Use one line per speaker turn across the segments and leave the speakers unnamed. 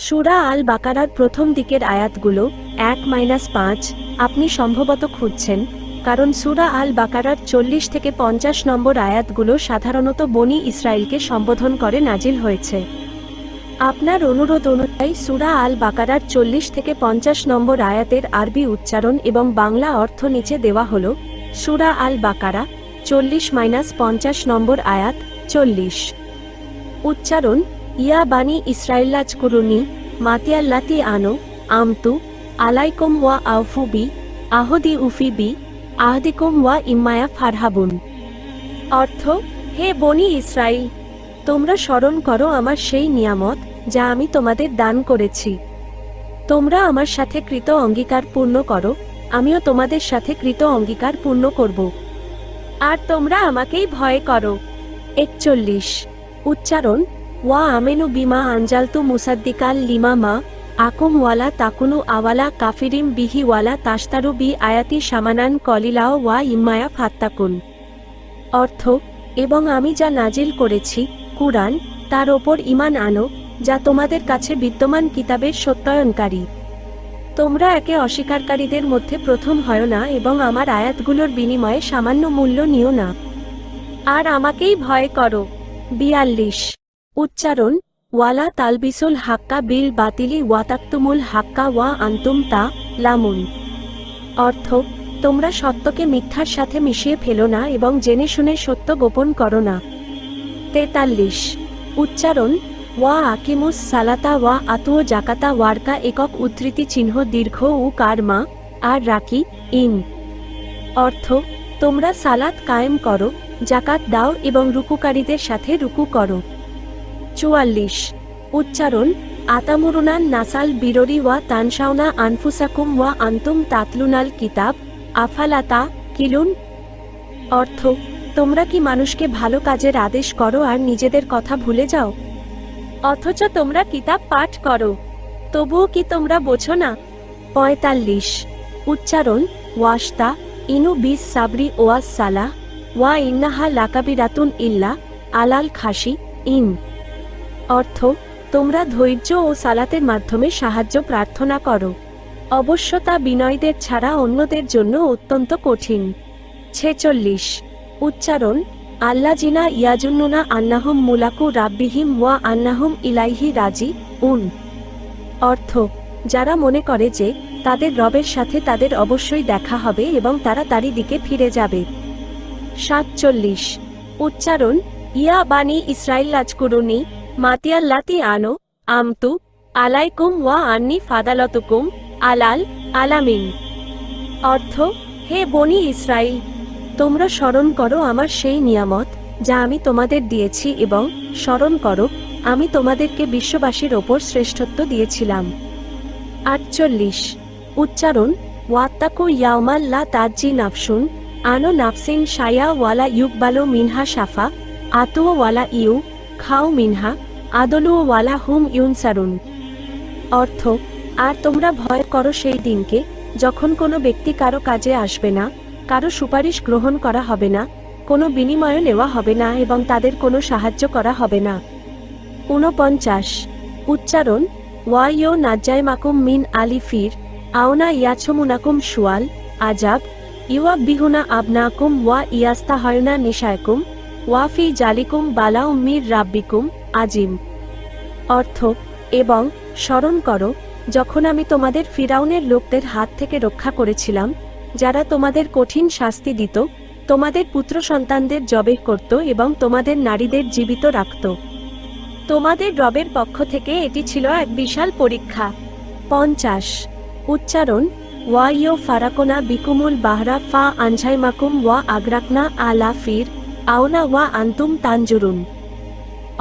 সূরা আল বাকারার প্রথম দিকের আয়াতগুলো 1-5 আপনি সম্ভবত খুঁজছেন, কারণ সূরা আল বাকারার 40 থেকে 50 নম্বর আয়াতগুলো সাধারণত বনি ইসরাইলকে সম্বোধন করে নাজিল হয়েছে। আপনার অনুরোধ অনুযায়ী সূরা আল বাকারার 40 থেকে 50 নম্বর আয়াতের আরবি উচ্চারণ এবং বাংলা অর্থ নিচে দেওয়া হল। সূরা আল বাকারা 40-50 নম্বর আয়াত 40। উচ্চারণ: ইয়া বানি ইসরাইলাজকুরুনি মাতিয়াল্লাতি আনো আমতু আলাইকুম ওয়া আউফু বি আহদি উফি বি আহদিকুম ওয়া ইম্মায়া ফারহাবুন। অর্থ: হে বনি ইসরাইল, তোমরা স্মরণ করো আমার সেই নিয়ামত যা আমি তোমাদের দান করেছি। তোমরা আমার সাথে কৃত অঙ্গীকার পূর্ণ করো, আমিও তোমাদের সাথে কৃত অঙ্গীকার পূর্ণ করব। আর তোমরা আমাকেই ভয় করো। 41। উচ্চারণ: ওয়া আমেনু বিমা আনজালতু মুসাদ্দিকাল লিমা মা আকুম ওয়ালা তাকুনু আওয়ালা কাফিরিম বিহি ওয়ালা তাশতারু বি আয়াতি সামানান কলিলাও ওয়া ইম্মায়া ফাত্তাকুন। অর্থ: এবং আমি যা নাজিল করেছি কুরআন, তার ওপর ঈমান আনো, যা তোমাদের কাছে বিদ্যমান কিতাবের সত্যায়নকারী। তোমরা একে অস্বীকারীদের মধ্যে প্রথম হয় না এবং আমার আয়াতগুলোর বিনিময়ে সামান্য মূল্য নিও না। আর আমাকেই ভয় করো। 42। উচ্চারণ: ওয়ালা তালবিসুল হাক্কা বিল বাতিলি ওয়াতাকতুমুল হাক্কা ওয়া আনতুম তা লামুন। অর্থ: তোমরা সত্যকে মিথ্যার সাথে মিশিয়ে ফেলো না এবং জেনে শুনে সত্য গোপন করো না। 43। উচ্চারণ: ওয়া আকিমুস সালাতা ওয়া আতুও জাকাতা ওয়ার্কা একক উদ্ধৃতি চিহ্ন দীর্ঘ উ কার মা আর রাকি ইন। অর্থ: তোমরা সালাত কায়েম করো, জাকাত দাও এবং রুকুকারীদের সাথে রুকু করো। 44। উচ্চারণ: আতামুরুনান নাসাল বিররি ওয়া তানসাউনা আনফুসাকুম ওয়া আনতুম তাতলুনাল কিতাব আফালাতা কিলুন। অর্থ: তোমরা কি মানুষকে ভালো কাজের আদেশ করো আর নিজেদের কথা ভুলে যাও, অথচ তোমরা কিতাব পাঠ করো, তবুও কি তোমরা বোঝো না? 45। উচ্চারণ: ওয়াস্তা ইনু বিস সাবরি ওয়াস সালাহ ওয়া ইন্নাহা লাকাবিরাতুন ইল্লা আলাল খাসি ইন। অর্থ: তোমরা ধৈর্য ও সালাতের মাধ্যমে সাহায্য প্রার্থনা করো, অবশ্য তা বিনয়ীদের ছাড়া অন্যদের জন্য অত্যন্ত কঠিন। 46। উচ্চারণ: আল্লাযিনা ইয়াজুন্নুনা আন্নাহুম মুলাকু রাব্বিহিম ওয়া আন্নাহুম ইলাইহি রাজি উন। অর্থ: যারা মনে করে যে তাদের রবের সাথে তাদের অবশ্যই দেখা হবে এবং তারা তারই দিকে ফিরে যাবে। 47। উচ্চারণ: ইয়া বানি ইসরাইলাজকুরুনি মাতিয়াল্লাতি আনো আমতু আলাইকুম ওয়া আন্নি ফাদালতুকুম আলাল আলামিন। অর্থ: হে বনি ইসরাইল, তোমরা স্মরণ করো আমার সেই নিয়ামত যা আমি তোমাদের দিয়েছি এবং স্মরণ করো আমি তোমাদেরকে বিশ্ববাসীর ওপর শ্রেষ্ঠত্ব দিয়েছিলাম। 48। উচ্চারণ: ওয়াত্তাকু ইয়াউমাল লা তাজ্জি নাফসুন আনো নাফসিন শাইয়া ওয়ালা ইউকবালু মিনহা শাফা আতু ওয়ালা ইউ খাও মিনহা আদলু ওয়ালা হুম ইউনসারুন। অর্থ: আর তোমরা ভয় করো সেই দিনকে যখন কোনো ব্যক্তি কারো কাজে আসবে না, কারো সুপারিশ গ্রহণ করা হবে না, কোনো বিনিময় নেওয়া হবে না এবং তাদের কোনো সাহায্য করা হবে না। 49। উচ্চারণ: ওয়াইও নাজ্জাইমাকুম মিন আলিফির আওনা ইয়াছমুনাকুম শুয়াল আজাব ইউয়াব বিহুনা আবনাকুম ওয়া ইয়াস্তাহায়না নিশায়কুম ওয়াফি জালিকুম বালাউ মির রাব্বিকুম আজিম। অর্থ: এবং স্মরণ করো যখন আমি তোমাদের ফিরাউনের লোকদের হাত থেকে রক্ষা করেছিলাম, যারা তোমাদের কঠিন শাস্তি দিত, তোমাদের পুত্র সন্তানদের জবেহ করত এবং তোমাদের নারীদের জীবিত রাখত। তোমাদের রবের পক্ষ থেকে এটি ছিল এক বিশাল পরীক্ষা। 50। উচ্চারণ: ওয়াইও ফারাকোনা বিকুমুল বাহরা ফা আনঝাইমাকুম ওয়া আগ্রাকনা আলা ফির আওনা ওয়া আন্তুম তানজুরুন।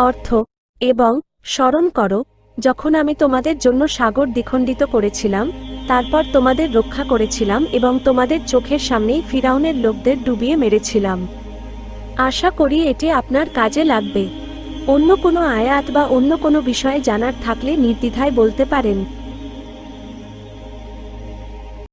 অর্থ: এবং স্মরণ করো যখন আমি তোমাদের জন্য সাগর দ্বিখণ্ডিত করেছিলাম, তারপর তোমাদের রক্ষা করেছিলাম এবং তোমাদের চোখের সামনেই ফিরাউনের লোকদের ডুবিয়ে মেরেছিলাম। আশা করি এটি আপনার কাজে লাগবে। অন্য কোনো আয়াত বা অন্য কোনো বিষয়ে জানার থাকলে নির্দ্বিধায় বলতে পারেন।